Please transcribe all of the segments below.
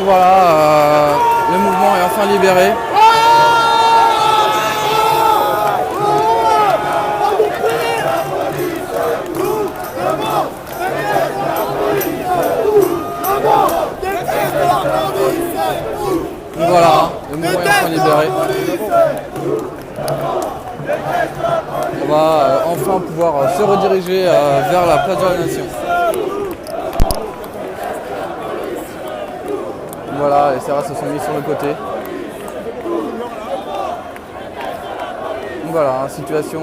voilà, le mouvement est enfin libéré. Donc voilà, le mouvement est enfin libéré. On va enfin pouvoir se rediriger vers la place de la Nation. Voilà, les CRS se sont mis sur le côté. Donc voilà, situation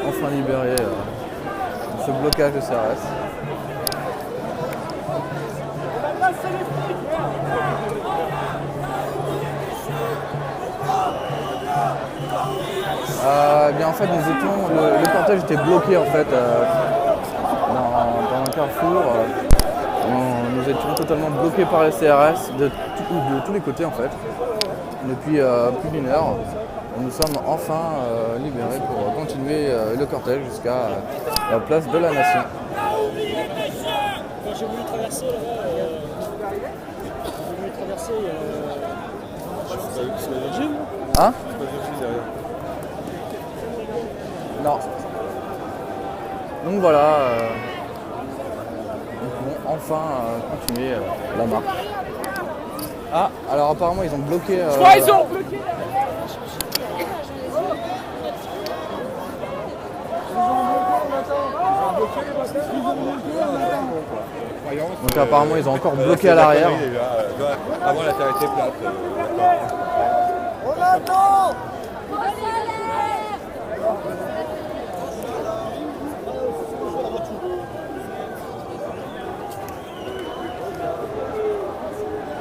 enfin libérée de ce blocage de CRS. Bien en fait le cortège était bloqué en fait dans un carrefour. Nous étions totalement bloqués par les CRS de tous les côtés en fait. Depuis plus d'une heure, nous sommes enfin libérés pour continuer le cortège jusqu'à la place de la Nation. Quand j'ai voulu traverser c'est la Virgin. Hein? C'est pas Virgin derrière. Non. Donc voilà, nous pouvons enfin continuer la marche. Ah, alors apparemment ils ont bloqué... Ils ont bloqué. Donc apparemment ils ont encore bloqué à l'arrière. Avant la terre était plate. On attend.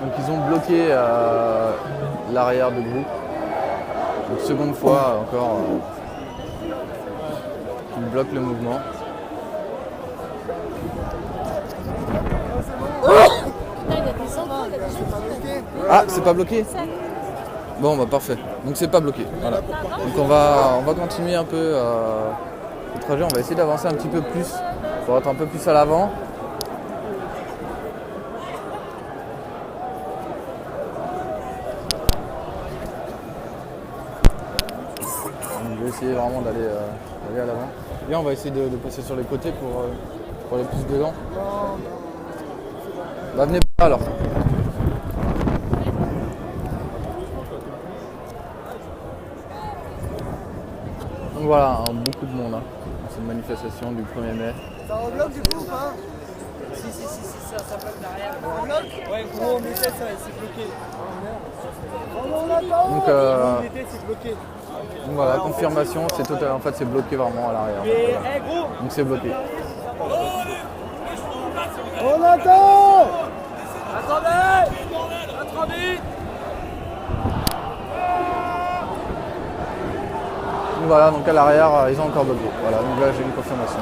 Donc ils ont bloqué l'arrière du groupe. Donc seconde fois encore qu'ils bloquent le mouvement. Ah, c'est pas bloqué? Bon bah parfait, donc c'est pas bloqué, voilà. Donc on va continuer un peu le trajet, on va essayer d'avancer un petit peu plus pour être un peu plus à l'avant. On va essayer vraiment d'aller à l'avant. Bien, on va essayer de passer sur les côtés pour aller plus dedans. Bah venez pas alors. Donc voilà, beaucoup de monde dans cette manifestation du 1er mai. Ça rebloque du coup ou pas? Si, ça bloque derrière. Ça bloque? Ouais, gros, on était, ça, c'est bloqué. On attend. Donc, C'est bloqué. donc voilà, confirmation, c'est total, en fait c'est bloqué vraiment à l'arrière. Mais, Voilà. gros, Donc c'est bloqué. On attend. attendez! Pas trop vite! Donc voilà, donc à l'arrière, ils ont encore bloqué. Voilà, donc là j'ai une confirmation.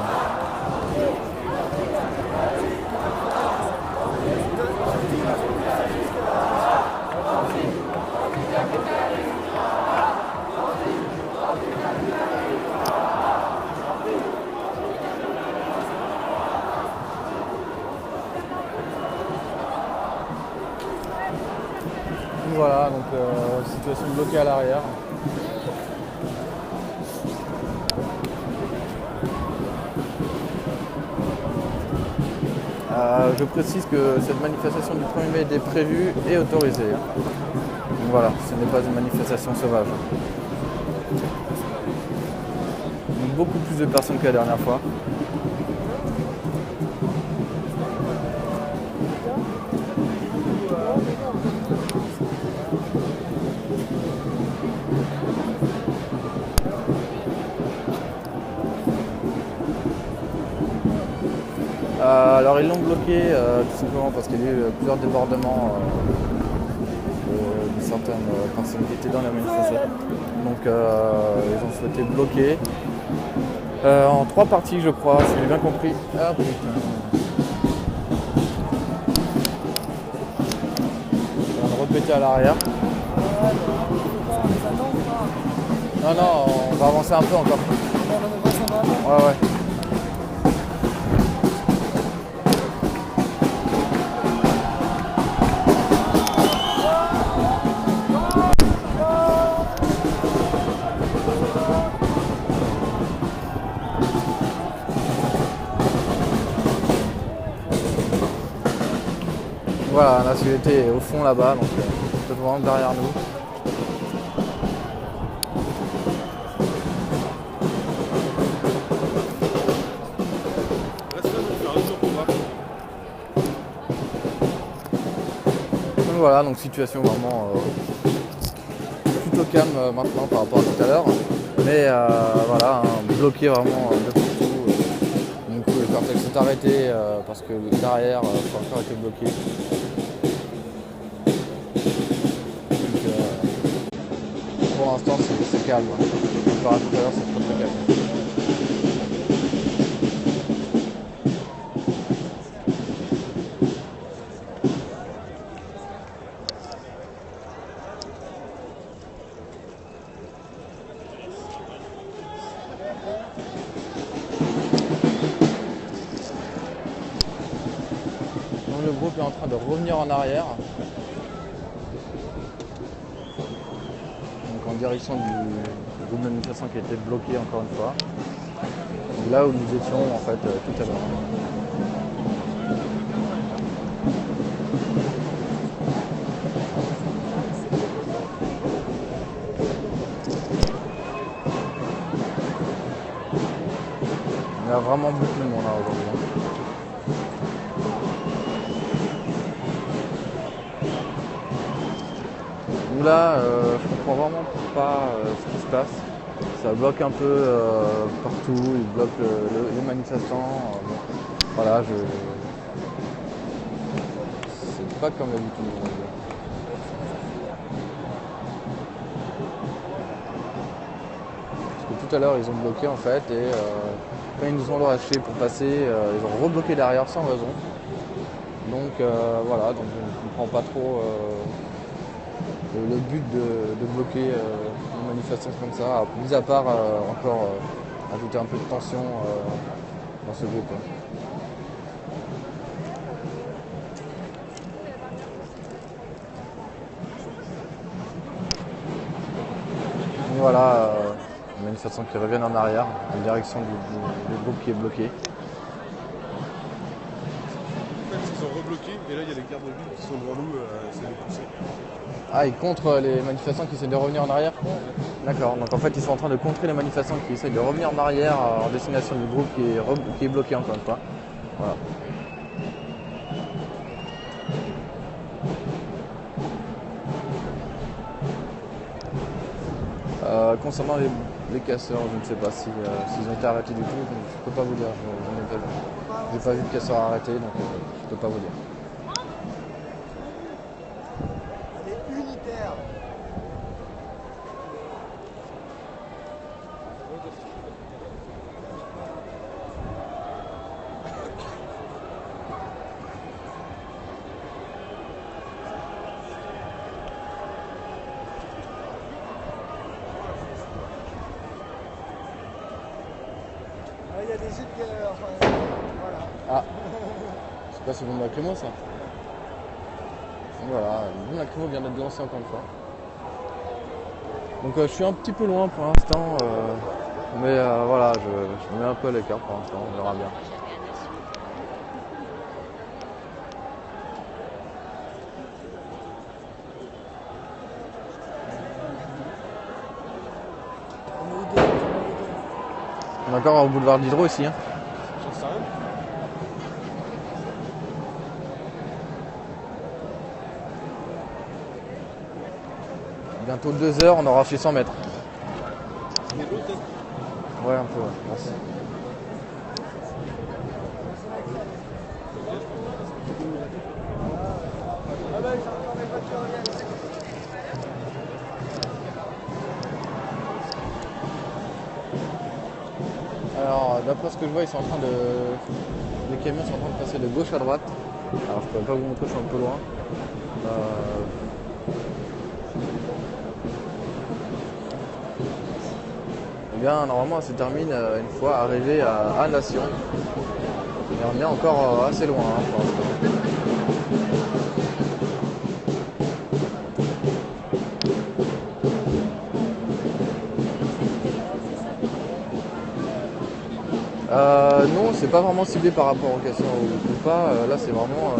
Donc voilà, donc situation bloquée à l'arrière. Je précise que cette manifestation du 1er mai était prévue et autorisée. Donc voilà, ce n'est pas une manifestation sauvage. Donc beaucoup plus de personnes que la dernière fois. Alors ils l'ont bloqué tout simplement parce qu'il y a eu plusieurs débordements de certaines personnes qui étaient dans la manifestation. Donc ils ont souhaité bloquer en 3 parties je crois, si j'ai bien compris. Ah putain. On va répéter à l'arrière. Non, on va avancer un peu encore. Ouais, ouais. Voilà, la société est au fond là-bas, donc peut-être vraiment derrière nous. Reste là, on va faire un tour pour voir. Donc voilà, donc situation vraiment plutôt calme maintenant par rapport à tout à l'heure. Mais voilà, hein, bloqué vraiment de partout. Donc le cortex s'est arrêté parce que derrière, ça a encore été bloqué. Donc, pour l'instant, c'est calme. Par rapport à tout à l'heure, c'est très calme. Le groupe est en train de revenir en arrière, donc en direction du groupe manifestant qui a été bloqué encore une fois, donc là où nous étions en fait tout à l'heure. Il y a vraiment beaucoup de monde là aujourd'hui. Là, je comprends vraiment pas ce qui se passe. Ça bloque un peu partout, ils bloquent les manifestants. Bon, voilà, c'est pas comme d'habitude. Parce que tout à l'heure, ils ont bloqué en fait, et quand ils nous ont lâché pour passer, ils ont rebloqué derrière sans raison. Donc voilà, donc je ne comprends pas trop le but de bloquer une manifestation comme ça, mis à part encore ajouter un peu de tension dans ce groupe. Donc voilà, une manifestation qui reviennent en arrière, en direction du groupe qui est bloqué. En fait, ils ont rebloqué et là il y a les gardes de ville qui sont devant nous, c'est de pousser. Ah, ils contrent les manifestants qui essaient de revenir en arrière? D'accord, donc en fait ils sont en train de contrer les manifestants qui essayent de revenir en arrière en destination du groupe qui est bloqué encore une fois. Voilà. Concernant les casseurs, je ne sais pas s'ils ont été arrêtés du tout, donc je peux pas vous dire, je n'ai pas vu. J'ai pas vu de casseurs arrêtés, donc je peux pas vous dire. Elle est unitaire. Il y a des jets de voilà. Ah, c'est pas ce bombe lacrymo ça? Voilà, une bombe lacrymo vient d'être lancée encore une fois. Donc je suis un petit peu loin pour l'instant, mais voilà, je me mets un peu à l'écart pour l'instant, on verra bien. On est encore au boulevard d'Hydro ici. Hein. J'en sais rien. Bientôt 2 heures, on aura fait 100 mètres. Mais l'autre, Ouais, un peu, ouais. Merci. Alors, d'après ce que je vois, ils sont en train les camions sont en train de passer de gauche à droite. Alors, je pourrais pas vous montrer, je suis un peu loin. Eh bien, normalement, elle se termine une fois arrivé à Nation. Et on est encore assez loin hein, pour l'instant. Non, c'est pas vraiment ciblé par rapport au casseur ou pas. Là, c'est vraiment.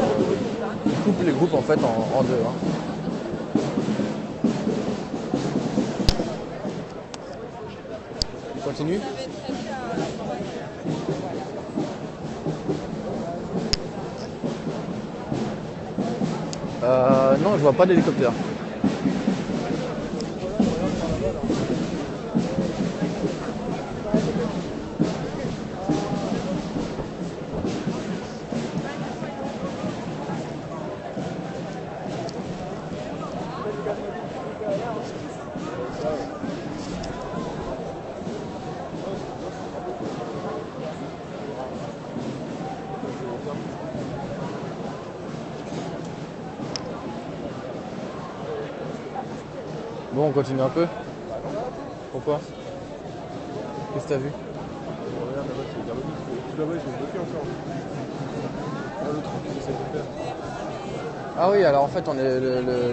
Ils coupent les groupes en fait en deux. Hein. Continue. Non, je vois pas d'hélicoptère. Bon, on continue un peu. Pourquoi? Qu'est-ce que t'as vu? Regarde là-bas, c'est les gardes mobiles. Tout là-bas, ils sont bloqués encore. Là, le truc qu'ils essaient de faire. Ah oui, alors en fait,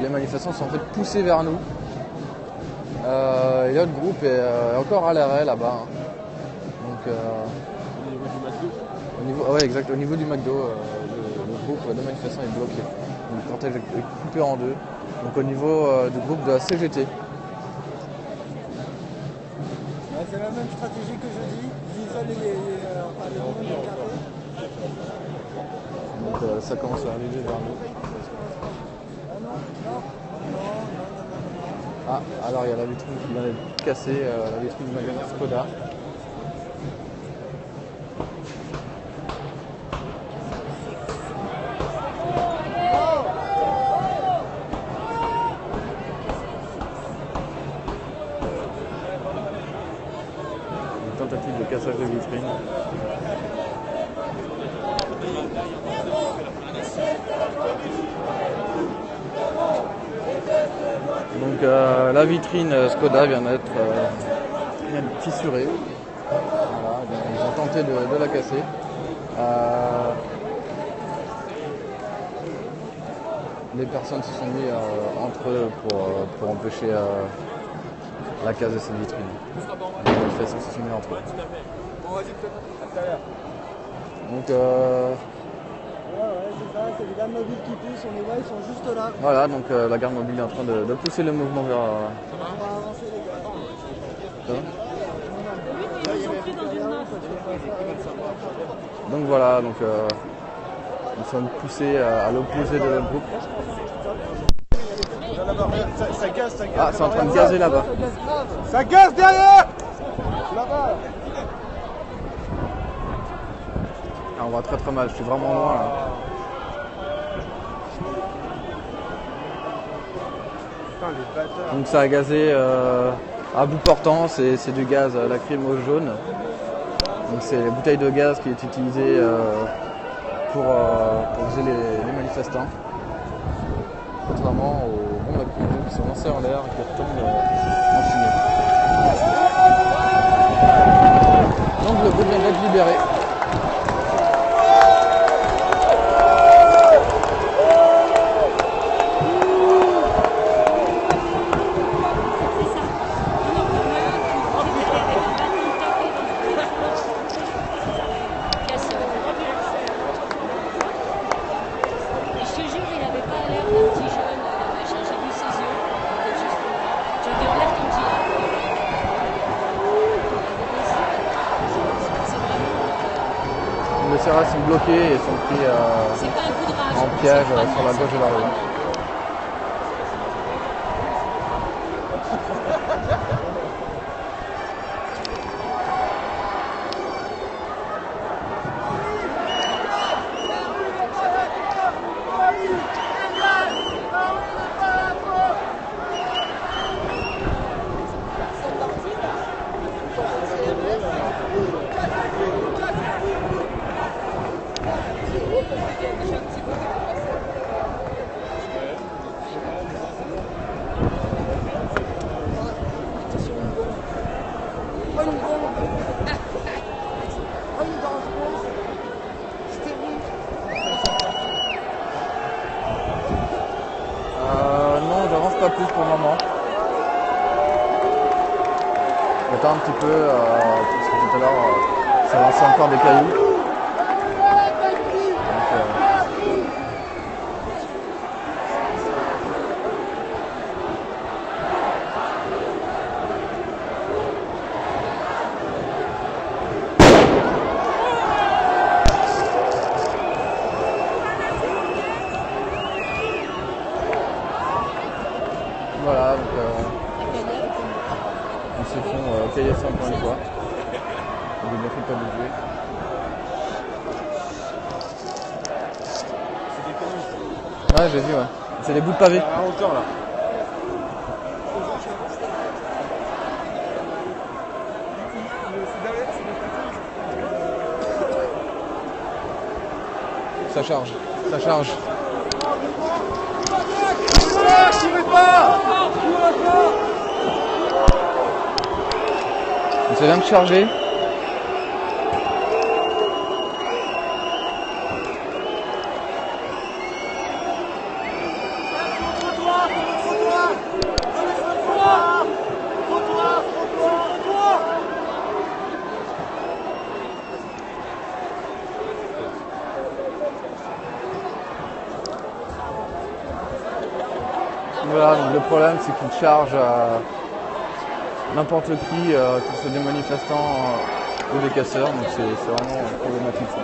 les manifestants sont en fait poussés vers nous. Et l'autre groupe est encore à l'arrêt là-bas. Hein. Donc, Au niveau du McDo. ouais, exact. Au niveau du McDo, le groupe de manifestants est bloqué. Donc, le cortège est coupé en deux. Donc au niveau du groupe de la CGT. Ouais, c'est la même stratégie que je dis. J'isole les groupes de carré. Donc ça commence à arriver vers nous. Ah, alors il y a la vitrine qui vient d'être cassée, la vitrine du magasin Skoda. Une tentative de cassage de vitrine. Donc la vitrine Skoda vient d'être fissurée. Voilà, ils ont tenté de la casser. Les personnes se sont mis entre eux pour empêcher la casse de cette vitrine. Les manifestants se sont mis entre eux. Donc Ouais, c'est ça, c'est les gardes mobiles qui poussent, on les voit, ils sont juste là. voilà, donc la garde mobile est en train de pousser le mouvement vers. On va avancer les gars. Ça va. Ils sont pris dans une main. Donc voilà, donc nous sommes poussés à l'opposé de notre groupe. Là, là-bas, regarde, ça gaze, ça gaze. Ah, c'est en train de gazer là-bas. Ça gaze derrière. Là-bas. Ah, on voit très très mal, je suis vraiment loin là. Putain, les bâtards. Donc ça a gazé à bout portant, c'est du gaz lacrymo jaune. Donc c'est les bouteilles de gaz qui est utilisée pour viser les manifestants. Contrairement aux bombes lacrymogènes qui sont lancées en l'air et qui retombent en fumée. Donc le groupe vient d'être libéré. Les CRS sont bloqués et sont pris en piège sur la gauche de la rue. Non, j'avance pas plus pour le moment. J'attends un petit peu, parce que tout à l'heure, Ça lance encore des cailloux. Donc, voilà, donc ils se font caillasser encore une fois. Ils ont bien fait de pas bouger. Ouais, j'ai vu, ouais. C'est des bouts de pavé. À hauteur là. Ça charge, ça charge. Ça vient de charger. Voilà, donc le problème c'est qu'il charge n'importe qui, que ce soit des manifestants ou des casseurs, donc c'est vraiment problématique ça.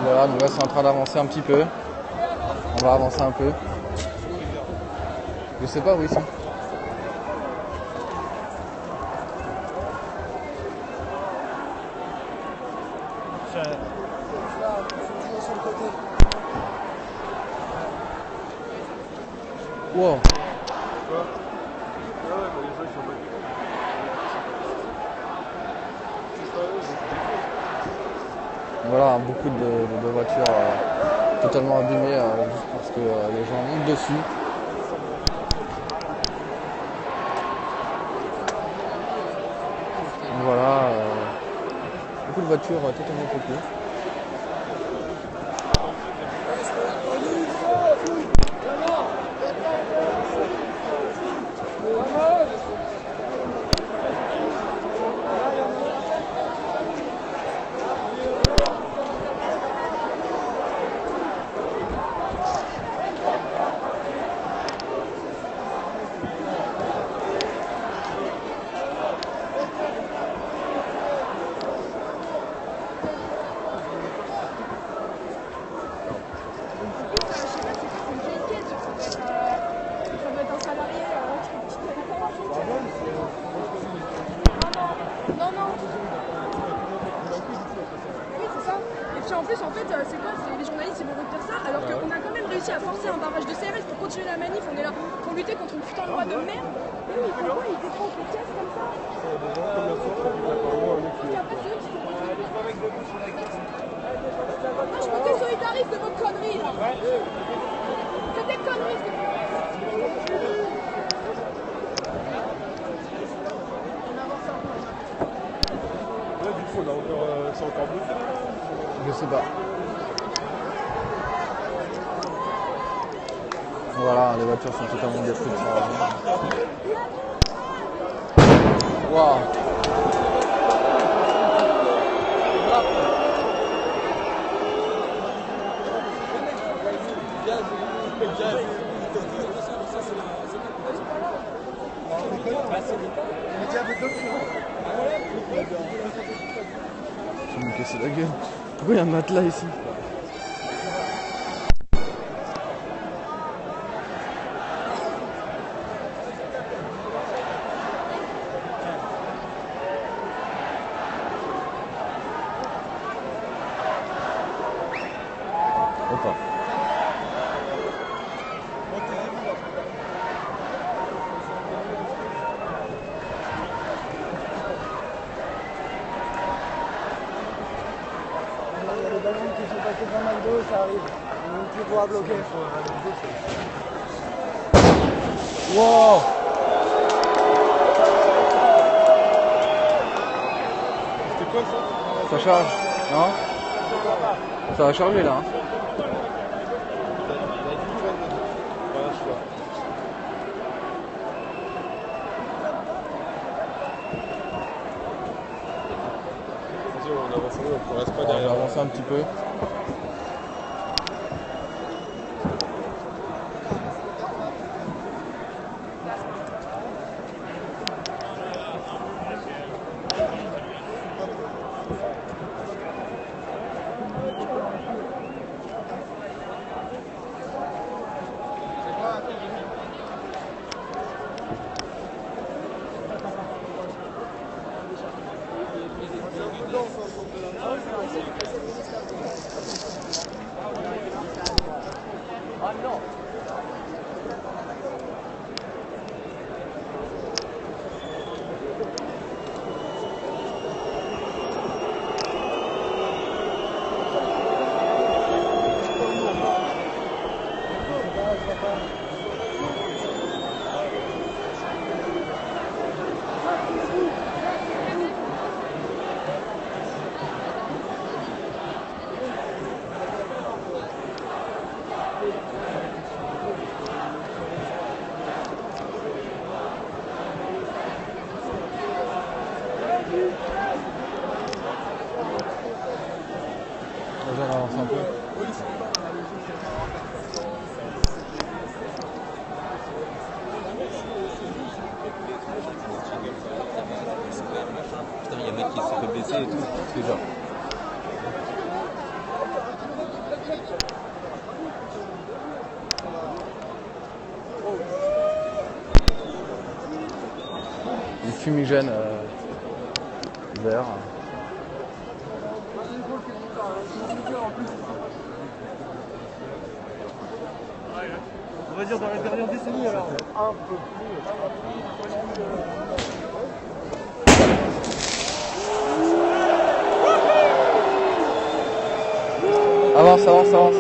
Voilà, donc là c'est en train d'avancer un petit peu. On va avancer un peu. Je sais pas où ils sont. Wow. Voilà, beaucoup de voitures totalement abîmées juste parce que les gens montent dessus. Donc voilà, beaucoup de voitures totalement coupées. En plus, c'est quoi? Les journalistes ils vont retenir ça alors qu'on a quand même réussi à forcer un barrage de CRS pour continuer la manif. On est là pour lutter contre une putain de loi de merde. Et eux, ils font quoi? Ils défoncent les caisses comme ça. Après, c'est eux qui sont moi, je me désolidarise de vos conneries là. C'est des conneries ce que vous faites. On avance un peu. Là, du coup, c'est encore bloqué là. Je sais pas. Voilà, les voitures sont totalement détruites. Waouh. Je vais me casser la gueule. Pourquoi il y a un matelas ici? Opa. Il y a les ballons qui sont pas arrive. Donc tu pourras bloquer. Wow. C'était quoi ça? Ça charge, non? Ça va charger là. Hein. Voilà, je vois. Vas-y, on avance, on reste pas On va derrière. avancer un petit peu. Déjà, on avance un peu. Putain, il y a un mec qui s'est fait blesser et tout. C'est genre. Du fumigène vert. On va dire dans la dernière décennie alors. Un peu Avance, avance, avance.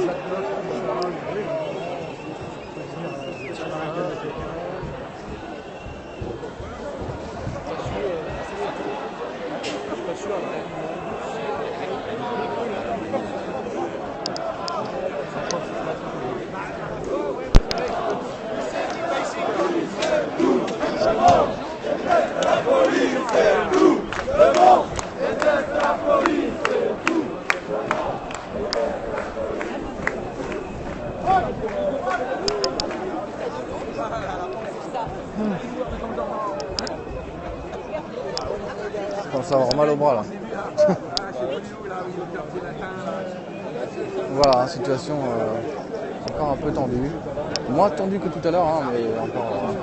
Je commence à avoir mal au bras là. Voilà, situation encore un peu tendue. Moins tendue que tout à l'heure, hein, mais encore tendue.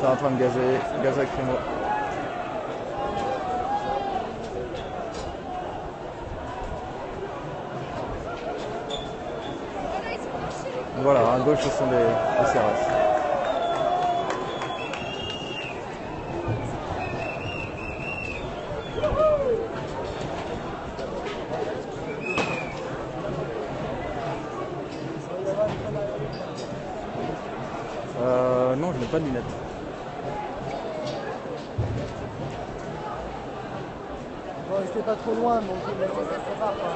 C'est en train de gazer, gaz lacrymo. Voilà, à gauche ce sont les CRS. Non, je n'ai pas de lunettes. Bon, restez pas trop loin, donc ça prépare quoi.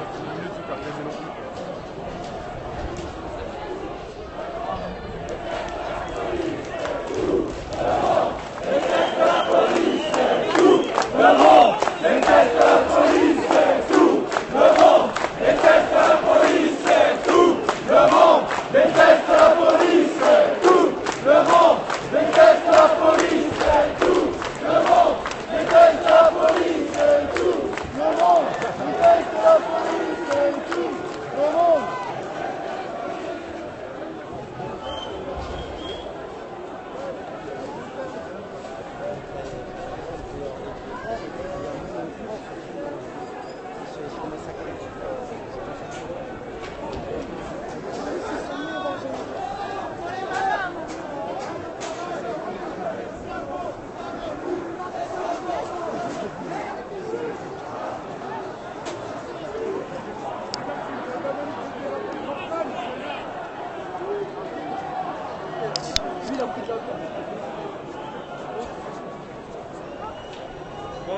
Bah,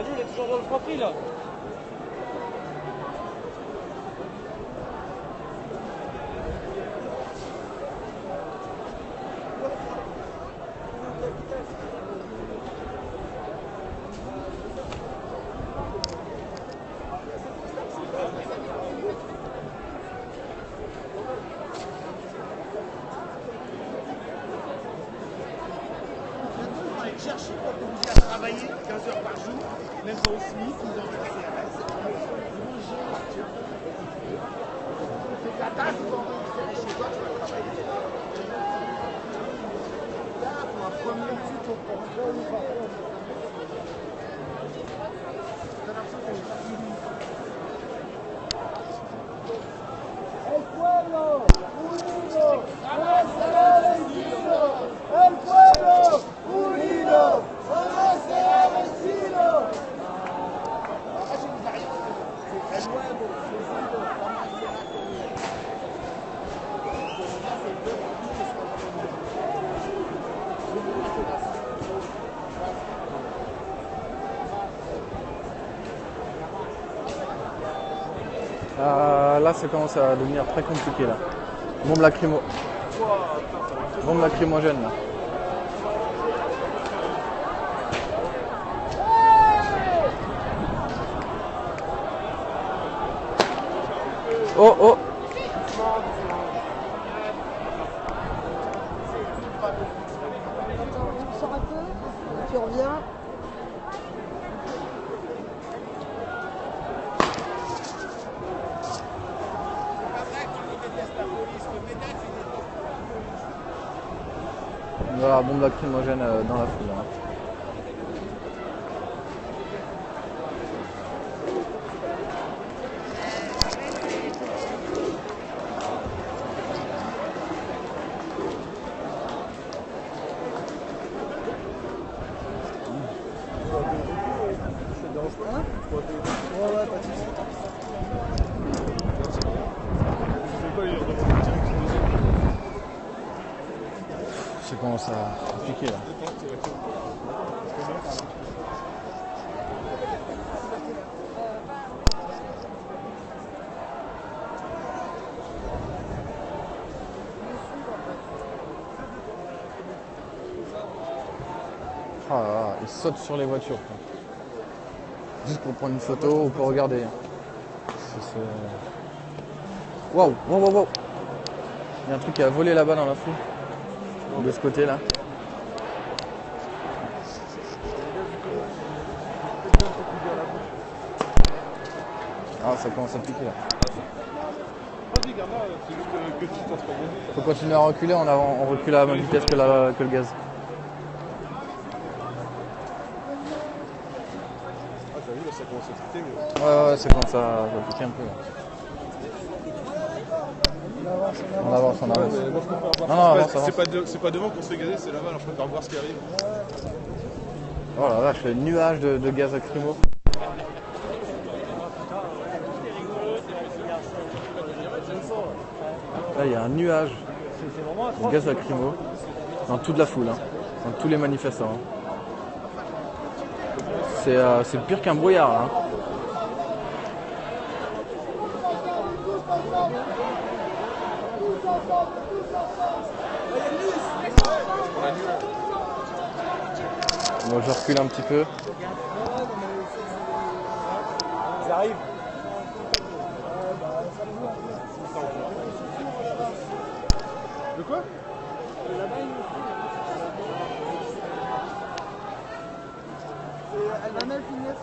lui, il est toujours dans le froid prix là. Chercher pour être obligé à travailler 15 heures par jour, même pas au SMIC, ils ont fait la CRS. C'est de la tasse, tu vas enregistrer chez toi, tu vas travailler. Là, pour un premier titre, pour rentrer ou pas. T'as l'impression qu'elle est finie. El pueblo, unido, no será vencido. El pueblo, unido, no será vencido. El nuevo, unido, jamás será comido. Là, ça commence à devenir très compliqué là. Bombe lacrymo. Bombe lacrymogène là. Oh oh. Tu sors un peu, tu reviens. Voilà, bombe lacrymogène dans la foule. Hein. Ça commence à piquer là. Ah là là, ils sautent sur les voitures. Quoi. Juste pour prendre une photo ou pour regarder. Waouh, waouh, waouh, waouh. Il y a un truc qui a volé là-bas dans la foule. De ce côté là. Ah, ça commence à piquer là. Vas-y, garde là, c'est juste que tu t'en pas bon. Faut continuer à reculer, on recule à la même vitesse que le gaz. Ah, t'as vu, là, ça commence à piquer, mais... Ouais, c'est quand ça va piquer un peu. Là. On avance. Ouais, mais moi, je préfère voir. Non, C'est pas devant qu'on se fait gazer, c'est là-bas, alors je préfère voir ce qui arrive. Oh la vache, le nuage de gaz lacrymo. Là, il y a un nuage de gaz lacrymo dans toute la foule, hein, dans tous les manifestants. Hein. C'est pire qu'un brouillard là. Hein. Bon, je recule un petit peu. Ça arrive. De quoi? Elle va mal finir.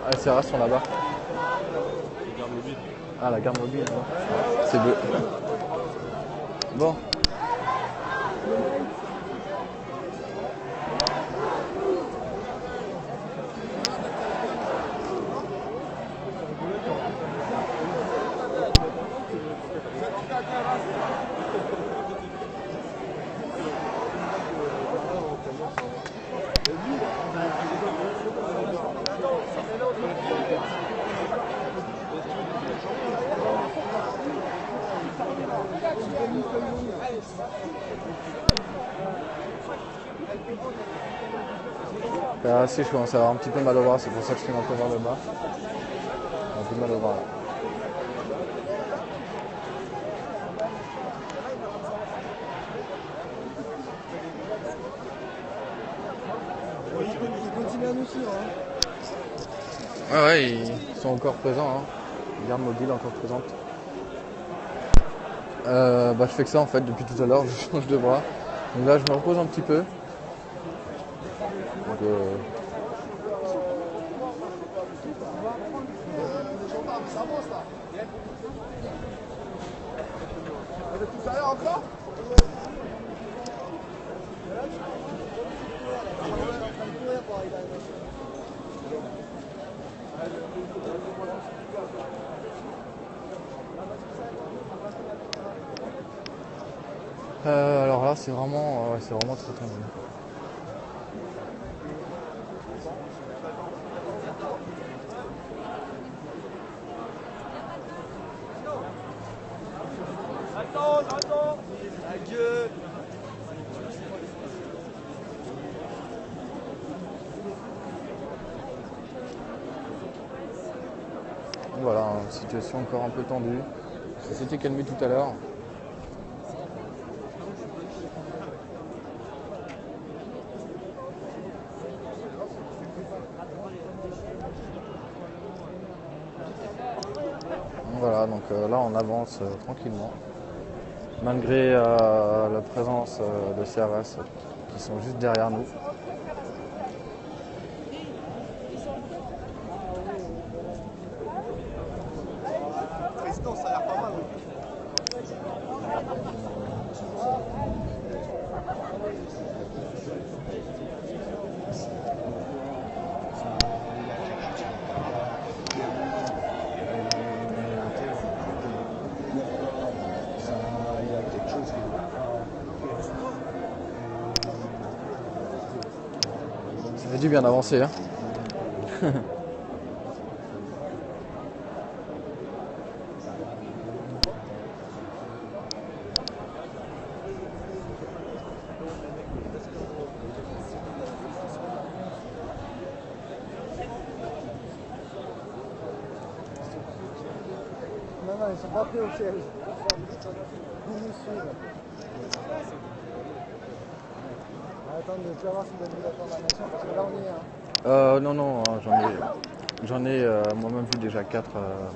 Ah, les CRS sont là-bas. Les gardes mobiles. Ah, la garde mobile. C'est bleu. Bon. C'est assez chaud, hein, ça va avoir un petit peu mal au bras, c'est pour ça que je filme un peu vers le bas. Un peu mal au bras là. Ils continuent à nous suivre. Hein. Ouais, ils sont encore présents, hein. Garde mobile encore présente. Je fais que ça en fait depuis tout à l'heure, je change de bras. Donc là je me repose un petit peu. Donc, alors là c'est vraiment très tendu. Attends. Adieu. Voilà, une situation encore un peu tendue. Ça s'était calmé tout à l'heure. Voilà, donc là on avance tranquillement, malgré la présence de CRS qui sont juste derrière nous. Président, ça a l'air pas mal. Ça fait du bien d'avancer, hein. Non, ils sont pas pris au siège. Ils nous suivent. Attends, tu vas voir si vous avez l'information, parce que là on y est. Hein. Non, j'en ai moi-même vu déjà 4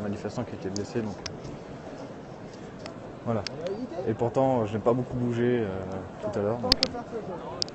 manifestants qui étaient blessés, donc voilà. Et pourtant, je n'ai pas beaucoup bougé tout à l'heure. Tant que faire quelque chose.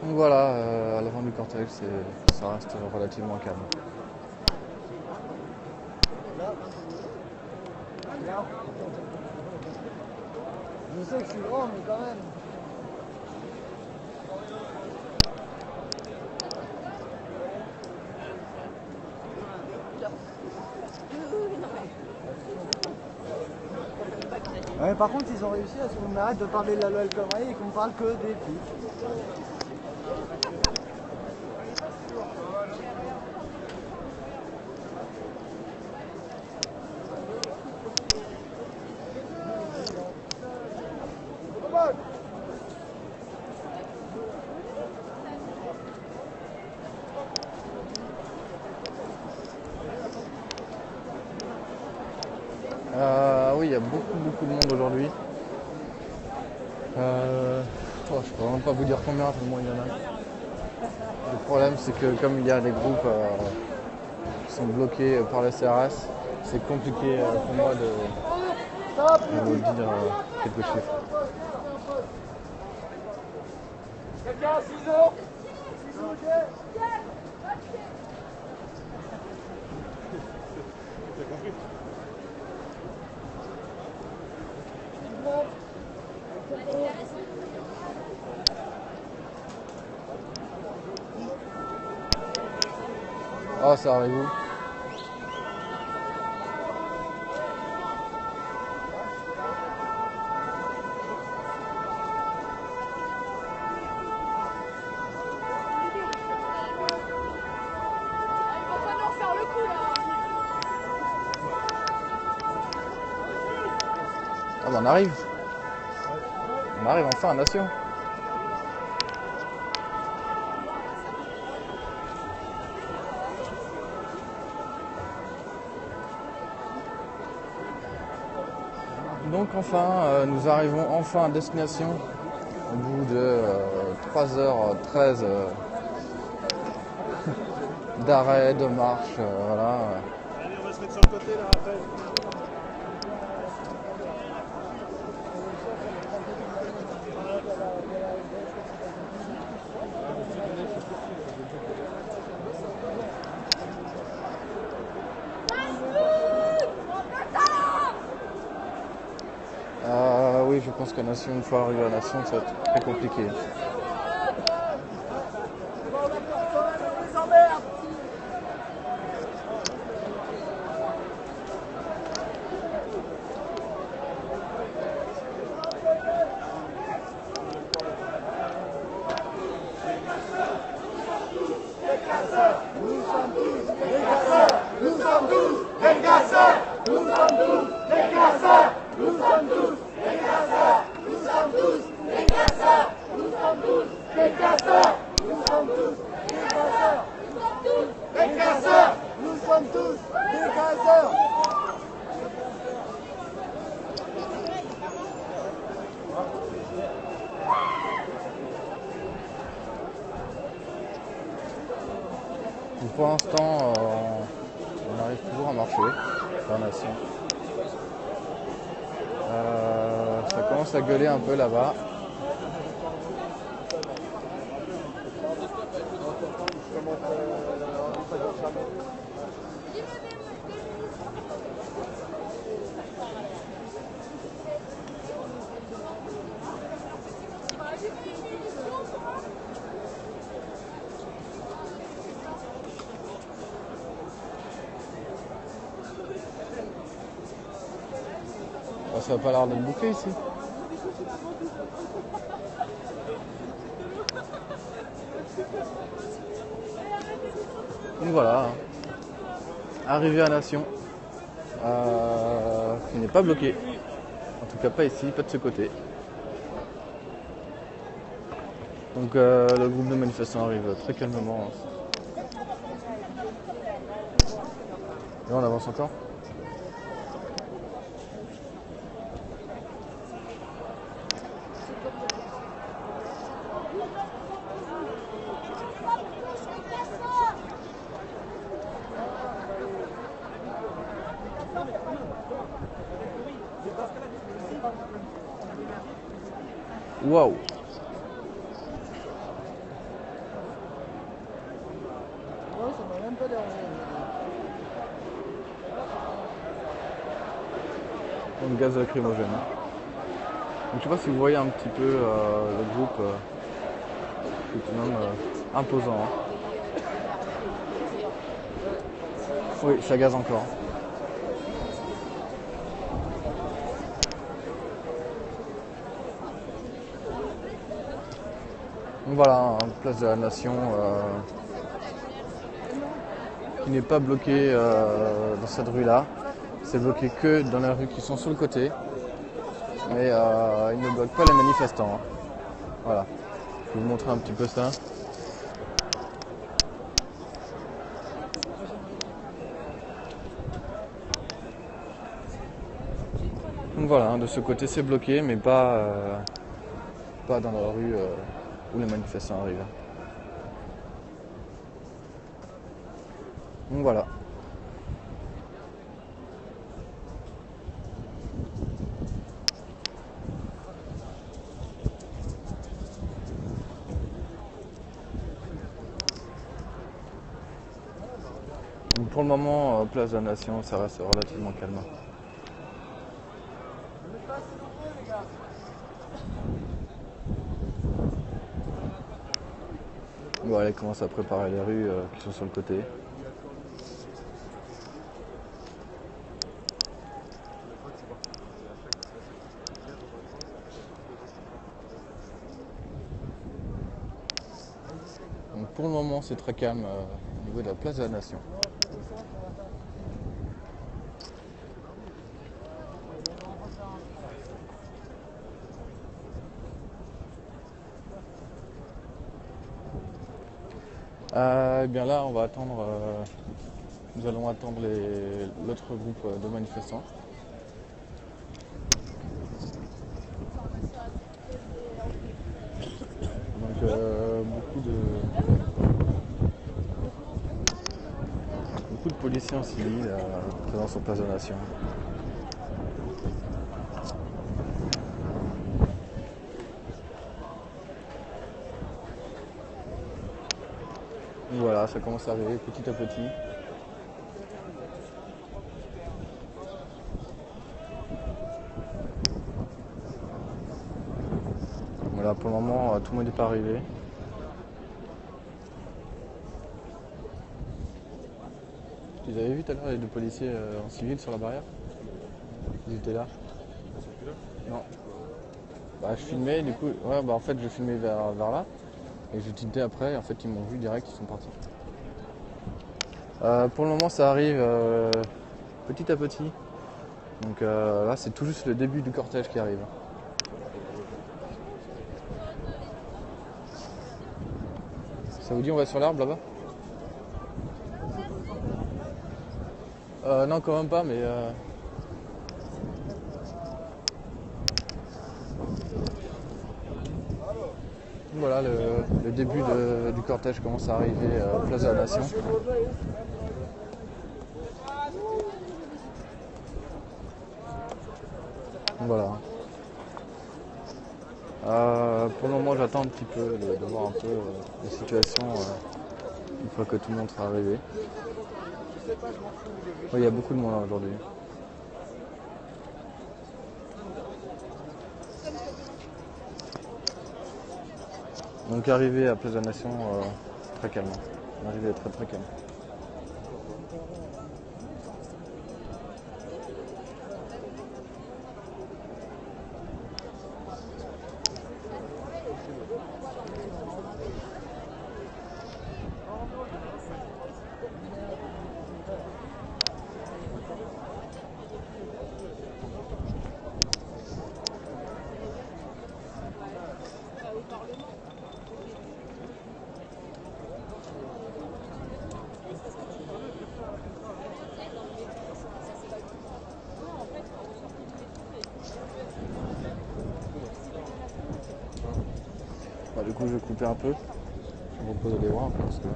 Donc voilà, à l'avant du cortège, ça reste relativement calme. Je sais que je suis grand, mais quand même. Ouais, par contre, ils ont réussi à ce qu'on arrête de parler de la loi El Khomri et qu'on parle que des flics. Oui, il y a beaucoup de monde aujourd'hui. Je peux vraiment pas vous dire combien, tellement il y en a. Le problème, c'est que comme il y a des groupes qui sont bloqués par le CRS, c'est compliqué pour moi de vous dire quelques chiffres. Quelqu'un un ciseau? Ah, ça arrive où? on arrive. On arrive enfin à Nation. Donc enfin, nous arrivons enfin à destination au bout de 3h13 d'arrêt, de marche, voilà. Allez, on va se mettre sur le côté là après. Oui, je pense qu'à Nation, une fois arrivé à Nation, ça va être très compliqué. Donc pour l'instant, on arrive toujours à marcher vers Nation. Ça commence à gueuler un peu là-bas. Ça n'a pas l'air d'être bouclé ici. Donc voilà, arrivé à Nation, qui n'est pas bloqué. En tout cas pas ici, pas de ce côté. Donc le groupe de manifestants arrive très calmement. Et on avance encore. Waouh! Ouais, ça m'a même pas dérangé. Donc gaz lacrymogène. Donc je sais pas si vous voyez un petit peu le groupe, qui est tout de même imposant. Hein. Oui, ça gaze encore. Donc voilà, place de la Nation qui n'est pas bloquée dans cette rue-là. C'est bloqué que dans les rues qui sont sur le côté. Mais il ne bloque pas les manifestants. Hein. Voilà, je vais vous montrer un petit peu ça. Donc voilà, de ce côté c'est bloqué, mais pas dans la rue où les manifestants arrivent. Donc voilà. Donc pour le moment, place de la Nation, ça reste relativement calme. Voilà, ils commencent à préparer les rues qui sont sur le côté. Donc pour le moment, c'est très calme au niveau de la place de la Nation. Eh bien là, on va attendre. Nous allons attendre l'autre groupe de manifestants. Donc beaucoup de policiers en civil présents sur Place de la Nation. Voilà, ça commence à arriver petit à petit. Voilà, pour le moment, tout le monde n'est pas arrivé. Vous avez vu tout à l'heure les deux policiers en civil sur la barrière? Ils étaient là? Non. Bah, je filmais, du coup, ouais, bah en fait, je filmais vers là. Et j'ai tilté après, et en fait ils m'ont vu direct, ils sont partis. Pour le moment ça arrive petit à petit. Donc là c'est tout juste le début du cortège qui arrive. Ça vous dit on va sur l'arbre là-bas? Non quand même pas mais... Voilà, le début du cortège commence à arriver à Place de la Nation. Voilà. Pour le moment, j'attends un petit peu de voir un peu la situation une fois que tout le monde sera arrivé. Oui, il y a beaucoup de monde aujourd'hui. Donc arrivé à Place de la Nation très calme. Arrivé très très calme. Du coup je vais couper un peu, je vais me reposer les bras un peu parce que...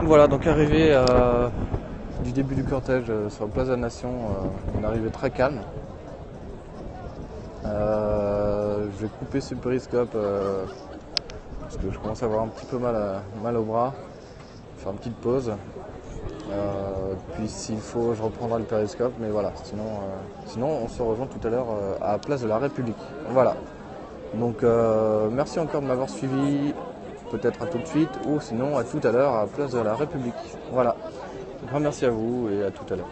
Voilà, donc arrivé du début du cortège sur la Place de la Nation, on est arrivé très calme. Je vais couper ce périscope parce que je commence à avoir un petit peu mal au bras, faire une petite pause. Puis s'il faut je reprendrai le périscope, mais voilà, sinon on se rejoint tout à l'heure à la Place de la République. Voilà. Donc merci encore de m'avoir suivi, peut-être à tout de suite ou sinon à tout à l'heure à la Place de la République. Voilà, un grand merci à vous et à tout à l'heure.